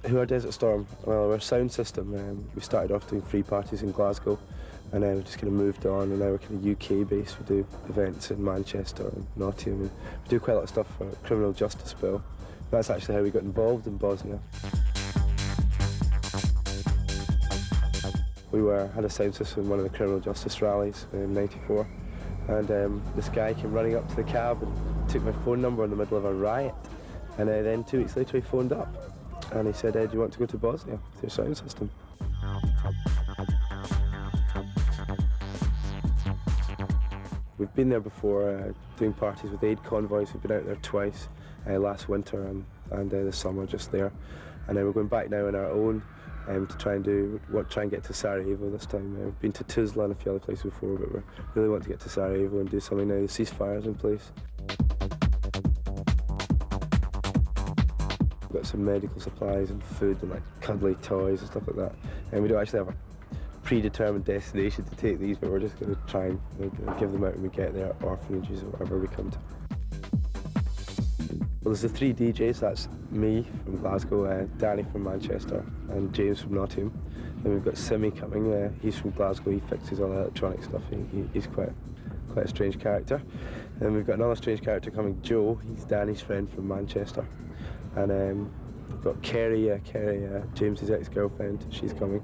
Who are Desert Storm? Well, we're a sound system. We started off doing free parties in Glasgow, and then we just kind of moved on, and now we're kind of UK based. We do events in Manchester and Nottingham, and we do quite a lot of stuff for criminal justice bill. That's actually how we got involved in Bosnia. We had a sound system in one of the criminal justice rallies in '94, and this guy came running up to the cab and took my phone number in the middle of a riot, and then 2 weeks later he phoned up. And he said, do you want to go to Bosnia with your sound system? We've been there before, doing parties with aid convoys. We've been out there twice, last winter and this summer just there. And we're going back now on our own to try and get to Sarajevo this time. We've been to Tuzla and a few other places before, but we really want to get to Sarajevo and do something now. The ceasefire's in place. We've got some medical supplies and food and like cuddly toys and stuff like that. And we don't actually have a predetermined destination to take these, but we're just going to try and give them out when we get there, orphanages or wherever we come to. Well, there's the 3 DJs. That's me from Glasgow, Danny from Manchester, and James from Nottingham. Then we've got Simi coming. He's from Glasgow. He fixes all the electronic stuff. He's quite a strange character. And we've got another strange character coming, Joe. He's Danny's friend from Manchester. And we've got Kerry, James's ex-girlfriend. She's coming.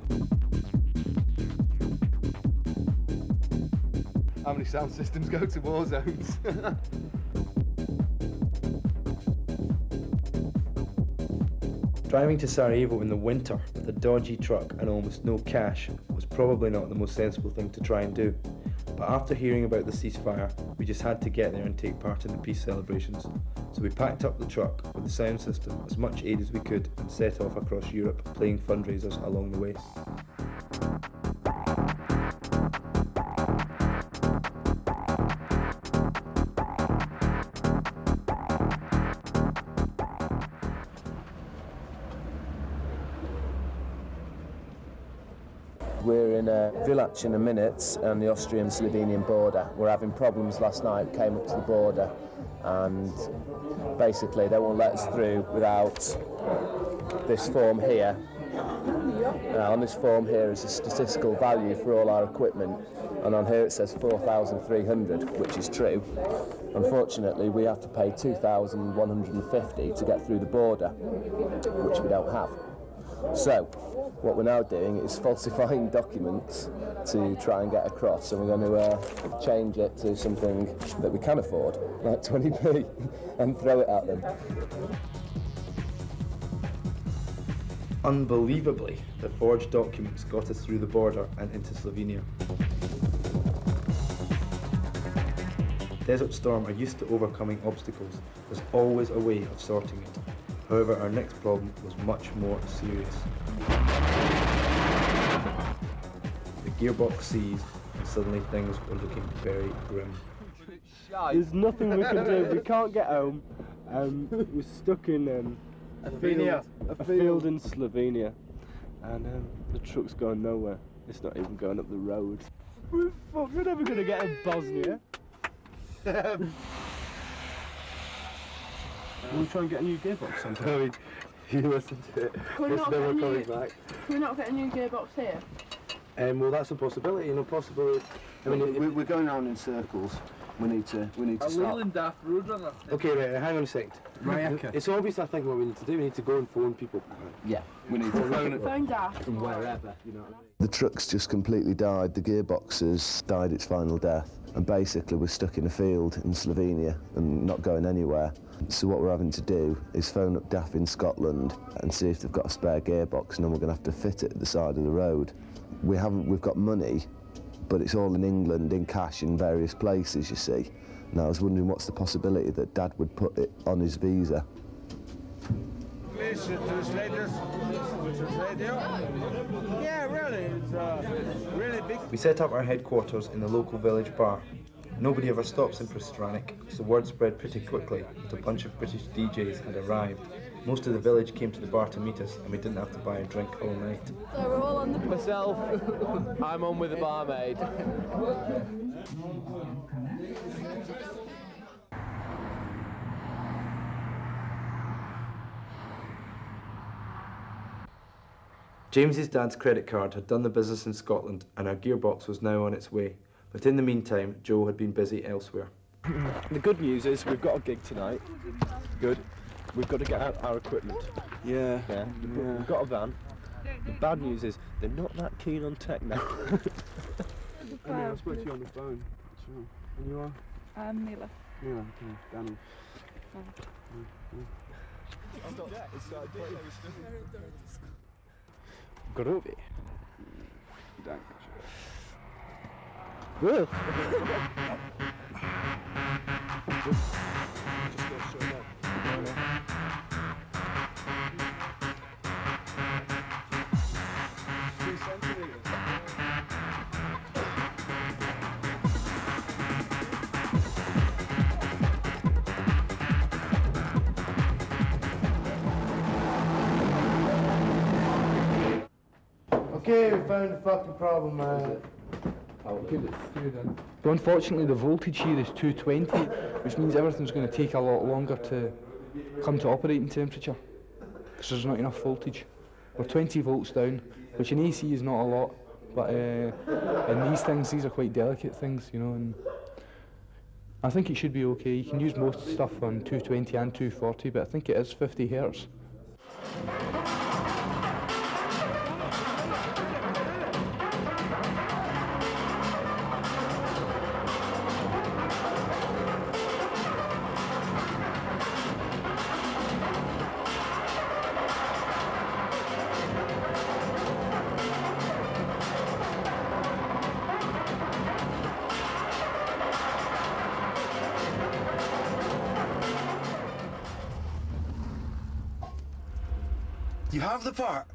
How many sound systems go to war zones? Driving to Sarajevo in the winter with a dodgy truck and almost no cash was probably not the most sensible thing to try and do. But after hearing about the ceasefire, we just had to get there and take part in the peace celebrations. So we packed up the truck with the sound system, as much aid as we could, and set off across Europe playing fundraisers along the way. We're in a village in a minute on the Austrian-Slovenian border. We're having problems last night, came up to the border, and basically they won't let us through without this form here. Now on this form here is a statistical value for all our equipment, and on here it says 4,300, which is true. Unfortunately, we have to pay 2,150 to get through the border, which we don't have. So, what we're now doing is falsifying documents to try and get across, and we're going to change it to something that we can afford, like 20p, and throw it at them. Unbelievably, the forged documents got us through the border and into Slovenia. Desert Storm are used to overcoming obstacles. There's always a way of sorting it. However, our next problem was much more serious. The gearbox seized, and suddenly things were looking very grim. There's nothing we can do. We can't get home. We're stuck in a field in Slovenia, and the truck's going nowhere. It's not even going up the road. We're fucked. We're never going to get in Bosnia. We'll try and get a new gearbox sometime. You listen to it. It's never coming back. Can we not get a new gearbox here? Well, that's a possibility. You know, possibly. I mean, we're going around in circles. We need to stop. Okay, right, hang on a second. It's obvious, I think, what we need to do. We need to go and phone people. Yeah, we need to phone Daft. From wherever, you know what I mean? The truck's just completely died. The gearbox has died its final death. And basically we're stuck in a field in Slovenia and not going anywhere. So what we're having to do is phone up DAF in Scotland and see if they've got a spare gearbox, and then we're going to have to fit it at the side of the road. We've got money, but it's all in England in cash in various places, you see. And I was wondering what's the possibility that Dad would put it on his visa. Please translate this. Yeah, really, it's really big. We set up our headquarters in the local village bar. Nobody ever stops in Prstranic, so word spread pretty quickly that a bunch of British DJs had arrived. Most of the village came to the bar to meet us, and we didn't have to buy a drink all night. So we're all on the pool. Myself, I'm on with the barmaid. James's dad's credit card had done the business in Scotland and our gearbox was now on its way. But in the meantime, Joe had been busy elsewhere. The good news is we've got a gig tonight. Good. We've got to get out our equipment. Yeah. We've got a van. The bad news is they're not that keen on techno. I spoke to you on the phone. Sure. And you are? Mila. Yeah, okay. Danny. Groovy. Dank. Well. Okay, we found the fucking problem, man. But unfortunately the voltage here is 220, which means everything's going to take a lot longer to come to operating temperature, because there's not enough voltage. We're 20 volts down, which in AC is not a lot, but in these things, these are quite delicate things, you know, and I think it should be okay. You can use most stuff on 220 and 240, but I think it is 50 hertz. You have the part?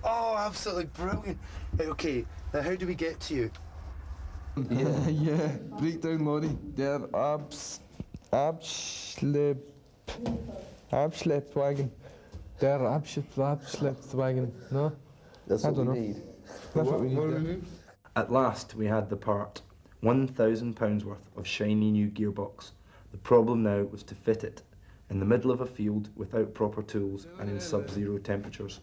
Oh, absolutely brilliant. Right, okay, now how do we get to you? Yeah. Breakdown lorry. Der Abschleppwagen. Der Abschleppwagen. No? That's I what don't we know. need. That's what we need. At last, we had the part. £1,000 worth of shiny new gearbox. The problem now was to fit it in the middle of a field without proper tools and in sub-zero temperatures.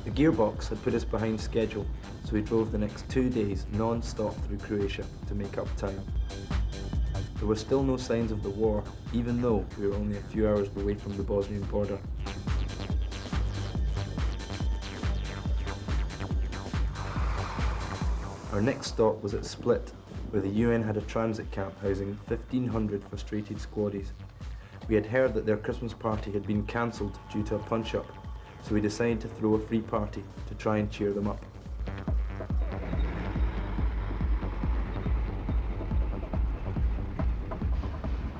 The gearbox had put us behind schedule, so we drove the next 2 days non-stop through Croatia to make up time. There were still no signs of the war, even though we were only a few hours away from the Bosnian border. Our next stop was at Split, where the UN had a transit camp housing 1,500 frustrated squaddies. We had heard that their Christmas party had been cancelled due to a punch-up, so we decided to throw a free party to try and cheer them up.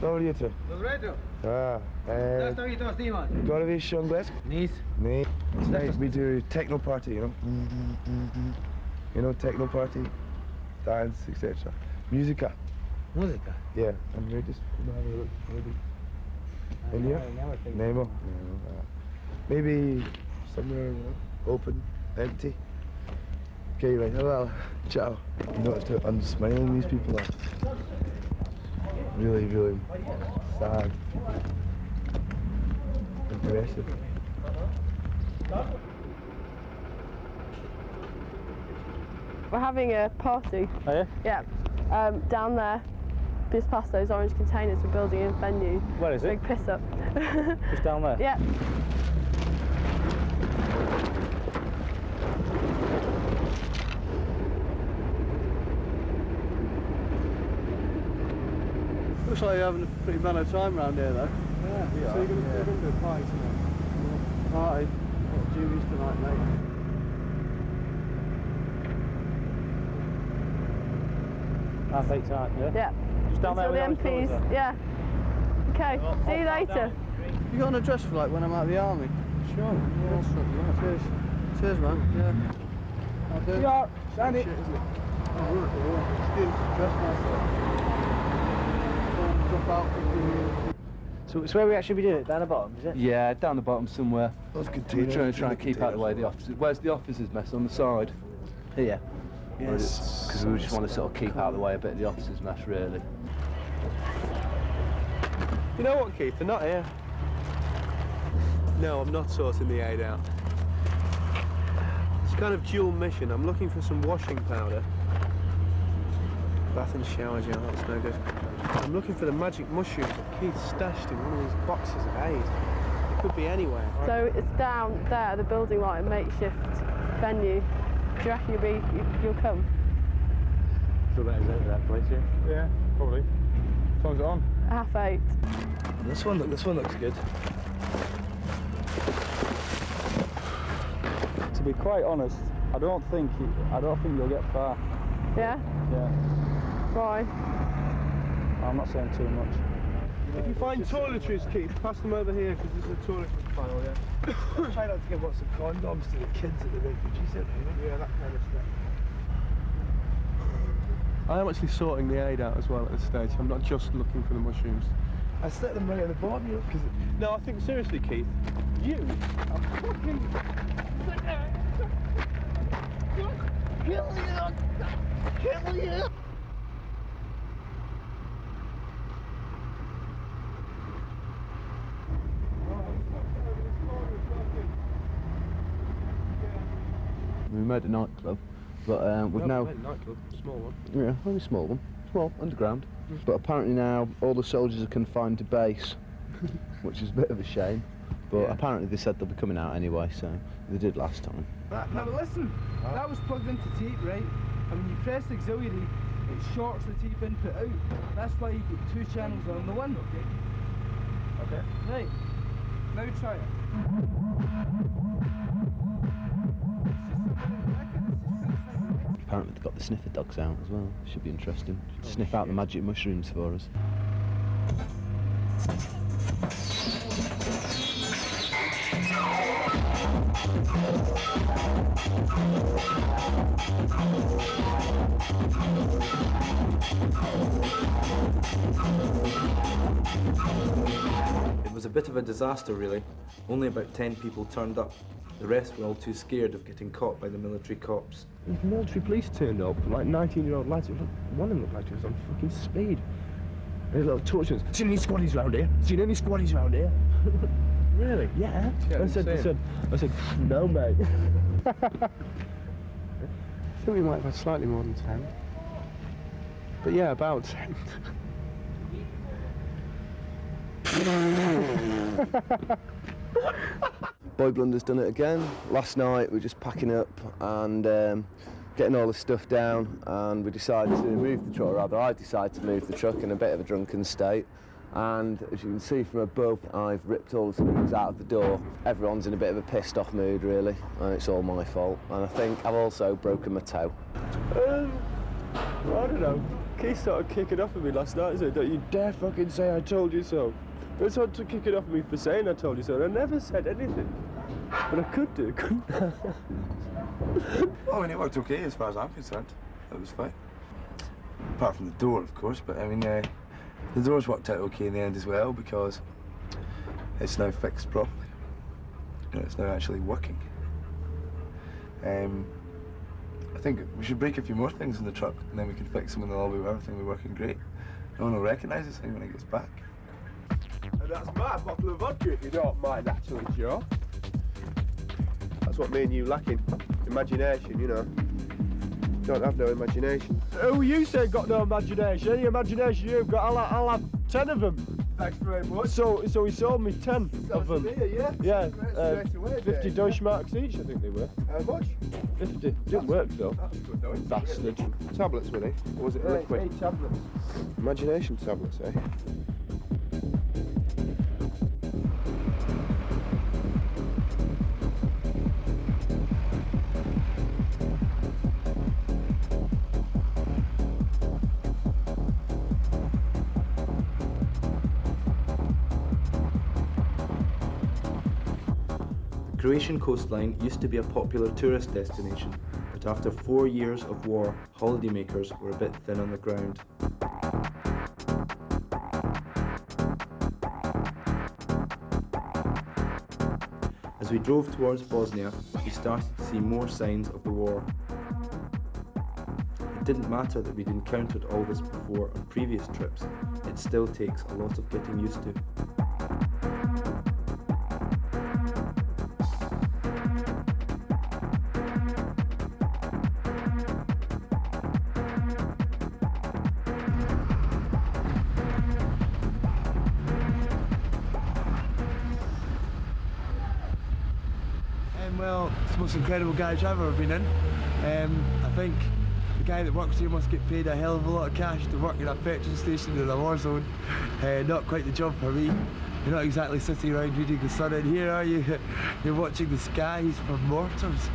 Dobro jutro. Dobro. Gotta be Sean Glesk? Nis. Nee. Tonight we do techno party, you know? You know, techno party, dance, etc. Musica. Música. Yeah, and we're just gonna have a look. Maybe. India? Nemo? Maybe somewhere, you know, open, empty. Okay, right, well, ciao. You notice how unsmiling these people are. Really, really sad. Aggressive. We're having a party. Oh yeah? Yeah. Down there, just past those orange containers, we're building a venue. Where is it? Big piss up. Just down there? Yeah. Looks like you're having a pretty mellow time round here, though. Yeah, we are. So you're going to do a party tonight? Party? What Jimmy's tonight, mate? Half 8 time, yeah? Yeah. Just down there Until with the MPs. Yeah. Okay, see you later. You got an address for like when I'm out of the army? Sure. Yeah. Cheers. Cheers, man. Yeah. I'll do. Yeah, Sandy. Shit, isn't it? Oh, right. Yeah. Good. Dress nice. So it's where we actually be doing it, down the bottom, is it? Yeah, down the bottom somewhere. Those We're containers. trying to keep out of the way of the officers. Where's the officers' mess? On the side? Here. Yes. Because we just want to sort of keep out of the way a bit of the officers' mess, really. You know what, Keith? They're not here. No, I'm not sorting the aid out. It's kind of dual mission. I'm looking for some washing powder. Bath and shower gel, that's no good. I'm looking for the magic mushroom that Keith stashed in one of these boxes of aid. It could be anywhere. So it's down there, the building, like a makeshift venue. Do you reckon you'll come? So that is it, that place, yeah? Yeah, probably. Time's it on? 8:30. This one looks good. To be quite honest, I don't think you'll get far. Yeah? Yeah. Why? I'm not saying too much. If you find toiletries, Keith, pass them over here because there's a toiletries pile, yeah? Try not to give lots of condoms to the kids at the refugee centre, you know? Yeah, that kind of stuff. I am actually sorting the aid out as well at this stage. I'm not just looking for the mushrooms. I set them right at the bottom, you know, because... No, I think seriously, Keith, you are fucking... Kill you! We made a nightclub, but we've now... Nightclub, small one. Yeah, only a small one. Small, underground. But apparently now all the soldiers are confined to base, which is a bit of a shame. But apparently they said they'll be coming out anyway, so they did last time. Now listen, that was plugged into tape, right? And when you press auxiliary, it shorts the tape input out. That's why you get 2 channels on the one. Okay. Right. Now try it. Apparently they've got the sniffer dogs out as well. Should be interesting. Sniff out the magic mushrooms for us. It was a bit of a disaster, really. Only about 10 people turned up. The rest were all too scared of getting caught by the military cops. The military police turned up, like 19-year-old lads. One of them looked like he was on fucking speed. There's little torches. Seen any squaddies round here? Seen any squaddies round here? Really? Yeah. I said, no, mate. I think we might have had slightly more than 10. But yeah, about 10. Boy Blunder's done it again. Last night we were just packing up and getting all the stuff down, and we decided to move the truck, or rather I decided to move the truck in a bit of a drunken state. And as you can see from above, I've ripped all the springs out of the door. Everyone's in a bit of a pissed off mood, really, and it's all my fault. And I think I've also broken my toe. I don't know. Keith started kicking off at me last night, so don't you dare fucking say I told you so. They started to kick it off at me for saying I told you so, and I never said anything. But I could do, couldn't I? Well, I mean, it worked okay as far as I'm concerned. It was fine. Apart from the door, of course, but I mean, the door's worked out okay in the end as well, because it's now fixed properly. You know, it's now actually working. I think we should break a few more things in the truck, and then we can fix them and they'll all be everything will be working great. No one will recognise this thing when it gets back. And that's my bottle of vodka, if you don't mind, actually, Joe. That's what me and you lacking. Imagination, you know. Don't have no imagination. Oh, you say got no imagination. Any imagination you've got, I'll have 10 of them. Thanks very much. So he sold me 10 of them. Yeah. Yeah, Straight away, 50 Dave. Deutschmarks each, I think they were. How much? 50. Didn't work though. That's good though. Bastard. Tablets, were they? Or was it liquid? 8 tablets. Imagination tablets, eh? The Croatian coastline used to be a popular tourist destination, but after 4 years of war, holidaymakers were a bit thin on the ground. As we drove towards Bosnia, we started to see more signs of the war. It didn't matter that we'd encountered all this before on previous trips, it still takes a lot of getting used to. Well, it's the most incredible garage I've ever been in. I think the guy that works here must get paid a hell of a lot of cash to work in a petrol station in a war zone. Not quite the job for me. You're not exactly sitting around reading the sun in here, are you? You're watching the skies for mortars.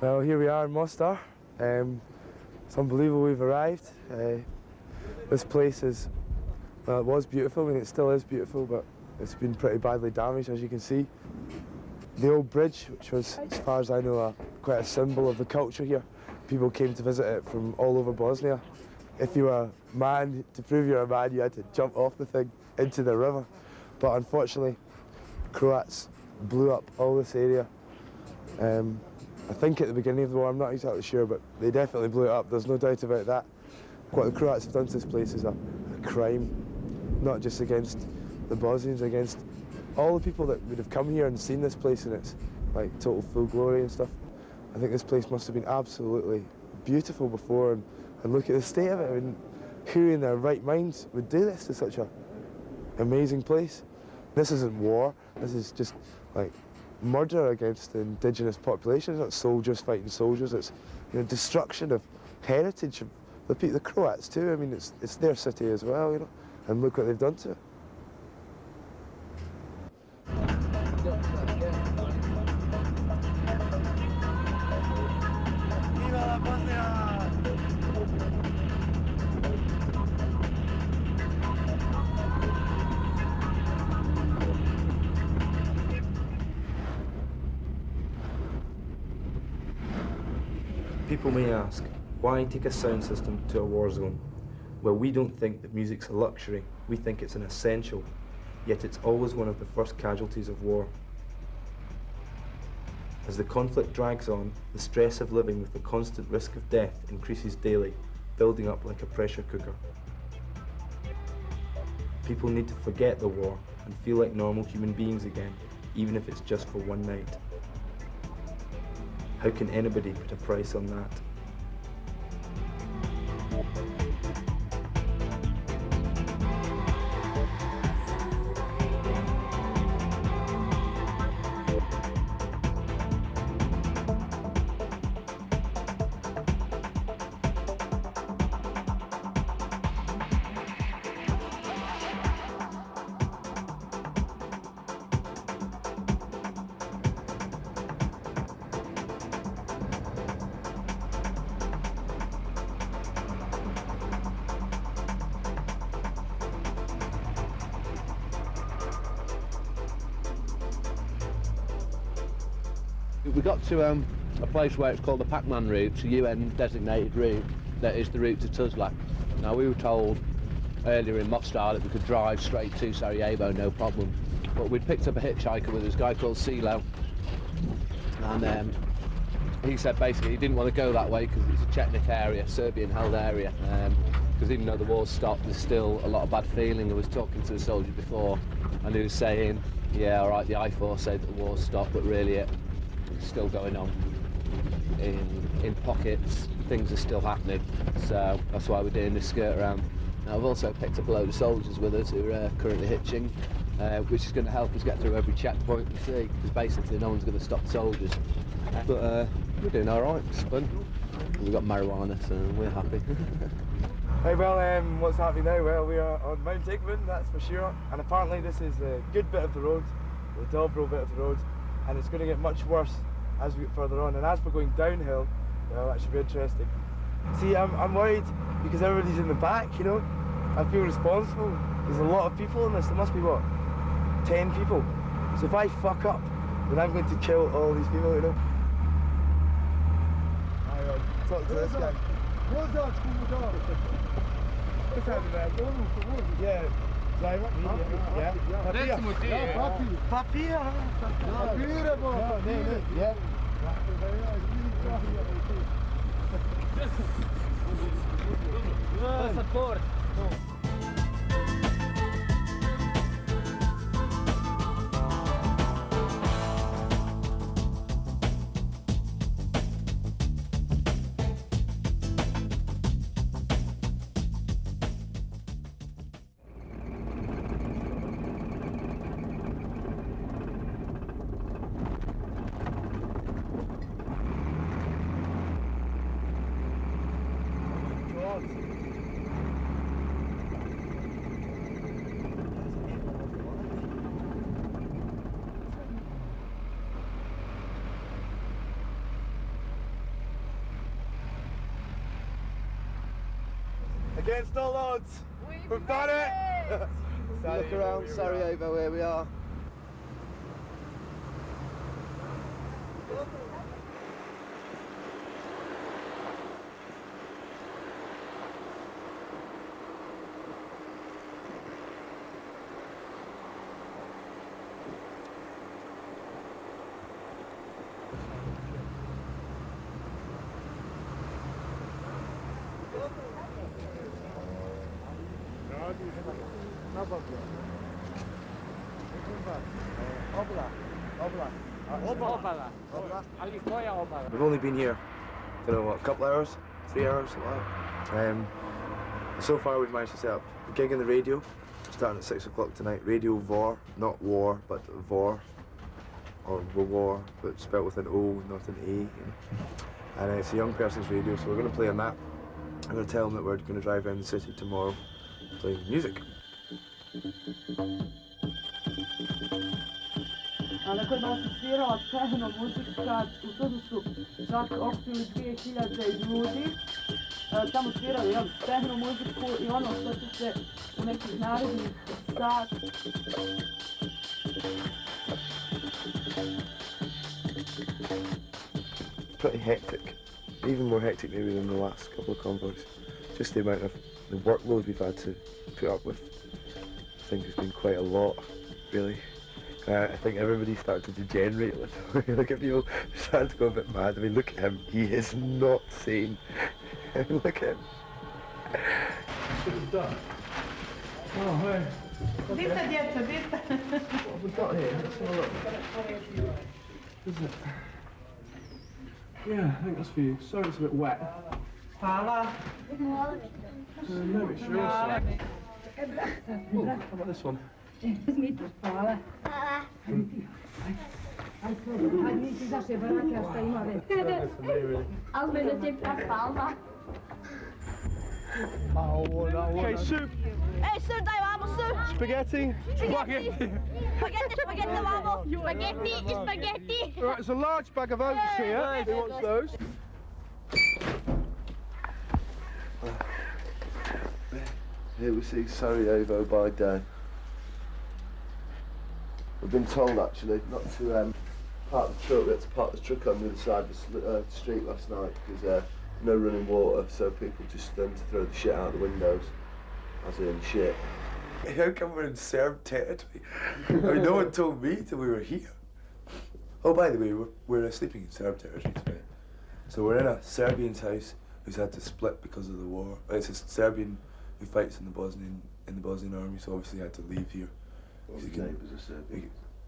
Well, here we are in Mostar. It's unbelievable we've arrived. This place is, well, it was beautiful, I mean it still is beautiful, but it's been pretty badly damaged, as you can see. The old bridge, which was, as far as I know, quite a symbol of the culture here. People came to visit it from all over Bosnia. If you were a man, to prove you're a man, you had to jump off the thing into the river. But unfortunately, Croats blew up all this area. I think at the beginning of the war, I'm not exactly sure, but they definitely blew it up, there's no doubt about that. What the Croats have done to this place is a crime, not just against the Bosnians, against all the people that would have come here and seen this place in its like total full glory and stuff. I think this place must have been absolutely beautiful before, and look at the state of it. I mean, who in their right minds would do this to such an amazing place? This isn't war, this is just like murder against the indigenous population. It's not soldiers fighting soldiers, it's destruction of heritage of the Croats too. I mean, it's their city as well, and look what they've done to it. People may ask, why take a sound system to a war zone? Well, we don't think that music's a luxury, we think it's an essential, yet it's always one of the first casualties of war. As the conflict drags on, the stress of living with the constant risk of death increases daily, building up like a pressure cooker. People need to forget the war and feel like normal human beings again, even if it's just for one night. How can anybody put a price on that? We got to a place where it's called the Pac-Man route, it's a UN designated route that is the route to Tuzla. Now we were told earlier in Mostar that we could drive straight to Sarajevo, no problem. But we'd picked up a hitchhiker with this guy called CeeLo, and he said basically he didn't want to go that way because it's a Chetnik area, Serbian-held area. Because even though the war's stopped, there's still a lot of bad feeling. I was talking to a soldier before, and he was saying, yeah, all right, the I-4 said that the war's stopped, but really it's still going on. In pockets, things are still happening. So that's why we're doing this skirt around. Now, I've also picked up a load of soldiers with us who are currently hitching, which is going to help us get through every checkpoint we see, because basically no one's going to stop the soldiers. But we're doing all right, it's fun. We've got marijuana, so we're happy. Hey, well, what's happening now? Well, we are on Mount Igman, that's for sure, and apparently this is a good bit of the road, the Dobro bit of the road, and it's going to get much worse as we get further on. And as we're going downhill, well, that should be interesting. See, I'm worried because everybody's in the back, you know. I feel responsible. There's a lot of people in this. There must be, what, 10 people? So if I fuck up, then I'm going to kill all these people, you know. Talk to this guy. What's happening there? Yeah. Driver? Yeah. Papier. Yeah. Passport. Against all odds, we've done it! Look around Sarajevo, here we are. We've only been here, I don't know what, a couple hours, 3 hours, so far we've managed to set up a gig in the radio, starting at 6 o'clock tonight. Radio Vor, not war, but Vor, or war, but spelled with an O, not an A. You know? And it's a young person's radio, so we're going to play on that. I'm going to tell them that we're going to drive around the city tomorrow playing music. Ali kod nas se svirala tehno muzika, u Sudu su čak okupili 2000 ljudi, tamo svirali tehno muziku i ono što će se u nekih narednih sat. Pretty hectic, even more hectic maybe than the last couple of convoys. Just the amount of the workload we've had to put up with. I think it's been quite a lot, really. I think everybody's starting to degenerate a little. Look at people starting to go a bit mad. I mean, look at him. He is not sane. Look at him. Oh, hey. Dista, djeco, dista. What have we got here? Let's have a look. Is it? Yeah, I think that's for you. Sorry it's a bit wet. Hvala. No, it's yours. How about this one? Hvala. Hajde nisi iz naše barake, a šta ima već? Ali me da će palma. Okay, soup. Hey, soup, dai, vamo, soup. Spaghetti. Spaghetti. Spaghetti, vamo. Spaghetti, spaghetti. Right, there's a large bag of oats here. Who wants those? Here we see Sarajevo by day. We've been told actually not to park the truck. We had to park the truck on the other side of the street last night because no running water, so people just tend to throw the shit out the windows, as in shit. How come we're in Serb territory? I mean, no one told me till we were here. Oh, by the way, we're sleeping in Serb territory today. So we're in a Serbian's house who's had to split because of the war. It's a Serbian who fights in the Bosnian army, so obviously had to leave here.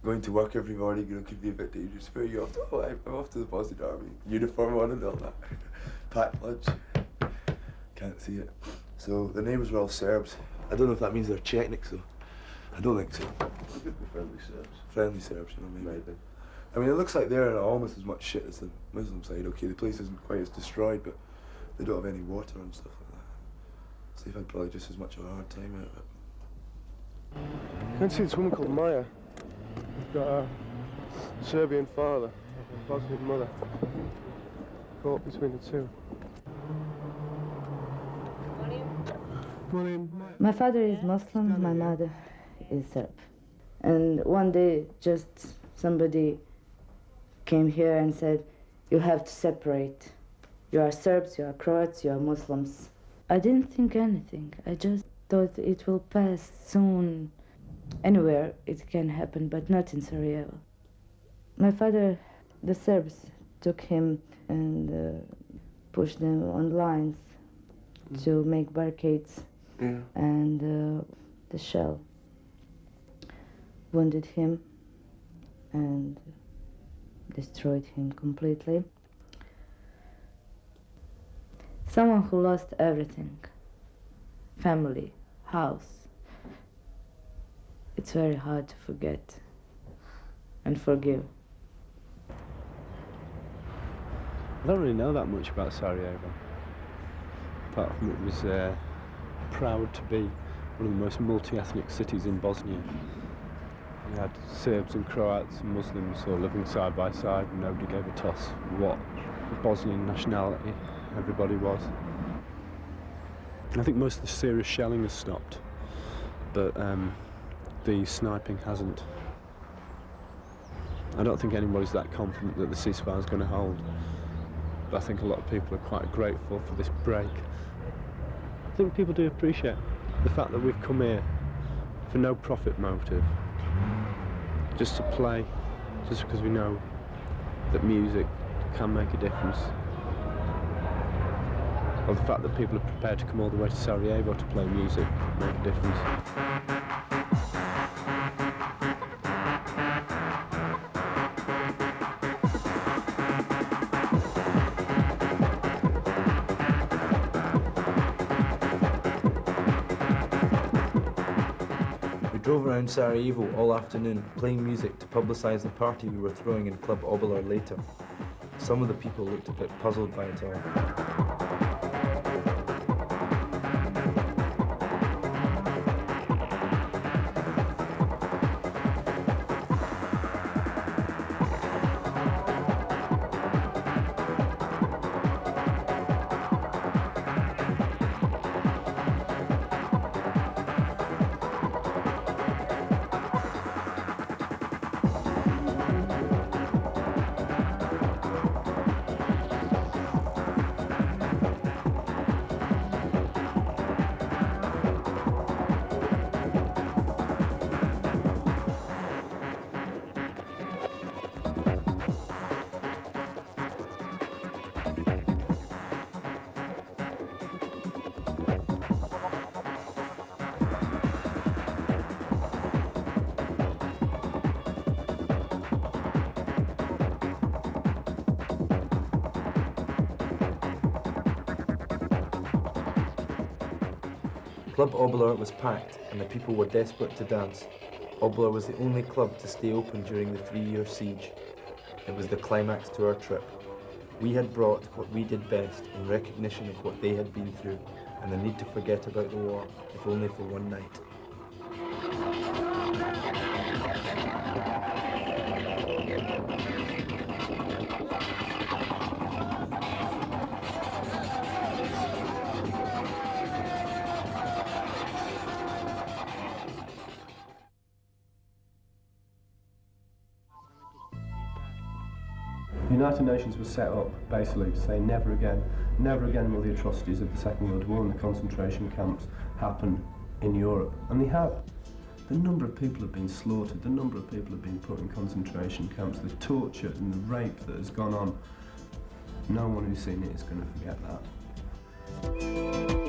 Going to work every morning, could be a bit dangerous. Where are you off to? Oh, I'm off to the Bosnian army. Uniform on and all that. Packed lunch. Can't see it. So the neighbours were all Serbs. I don't know if that means they're Czechniks though. I don't think so. Friendly Serbs. Friendly Serbs, maybe. I mean, it looks like they're in almost as much shit as the Muslim side. Okay, the place isn't quite as destroyed, but they don't have any water and stuff like that. So they've had probably just as much of a hard time out of it. I can see this woman called Maya. She's got a Serbian father, a Bosnian mother. Caught between the two. My father is Muslim, my mother is Serb. And one day just somebody came here and said, you have to separate. You are Serbs, you are Croats, you are Muslims. I didn't think anything. I just thought it will pass soon. Anywhere it can happen, but not in Sarajevo. My father, the Serbs, took him and pushed them on lines to make barricades. Yeah. And the shell wounded him and destroyed him completely. Someone who lost everything, family, house. It's very hard to forget and forgive. I don't really know that much about Sarajevo. Apart from it was proud to be one of the most multi-ethnic cities in Bosnia. You had Serbs and Croats and Muslims all living side by side, and nobody gave a toss what Bosnian nationality everybody was. I think most of the serious shelling has stopped, but the sniping hasn't. I don't think anybody's that confident that the ceasefire is going to hold, but I think a lot of people are quite grateful for this break. I think people do appreciate the fact that we've come here for no profit motive, just to play, just because we know that music can make a difference, or the fact that people are prepared to come all the way to Sarajevo to play music make a difference. We drove around Sarajevo all afternoon playing music to publicise the party we were throwing in Club Obolar later. Some of the people looked a bit puzzled by it all. Club Obolar was packed and the people were desperate to dance. Obolar was the only club to stay open during the 3-year siege. It was the climax to our trip. We had brought what we did best in recognition of what they had been through and the need to forget about the war, if only for one night. The United Nations was set up basically to say never again will the atrocities of the Second World War and the concentration camps happen in Europe. And they have. The number of people have been slaughtered, the number of people have been put in concentration camps, the torture and the rape that has gone on No one who's seen it is going to forget that.